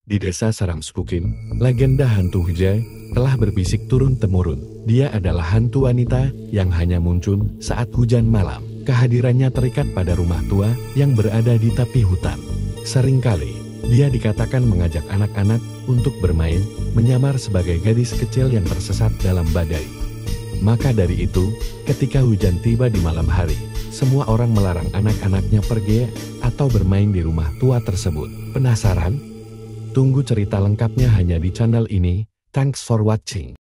Di desa Saramsukin, legenda hantu Hujai telah berbisik turun-temurun. Dia adalah hantu wanita yang hanya muncul saat hujan malam. Kehadirannya terikat pada rumah tua yang berada di tepi hutan. Seringkali, dia dikatakan mengajak anak-anak untuk bermain, menyamar sebagai gadis kecil yang tersesat dalam badai. Maka dari itu, ketika hujan tiba di malam hari, semua orang melarang anak-anaknya pergi atau bermain di rumah tua tersebut. Penasaran? Tunggu cerita lengkapnya hanya di channel ini. Thanks for watching.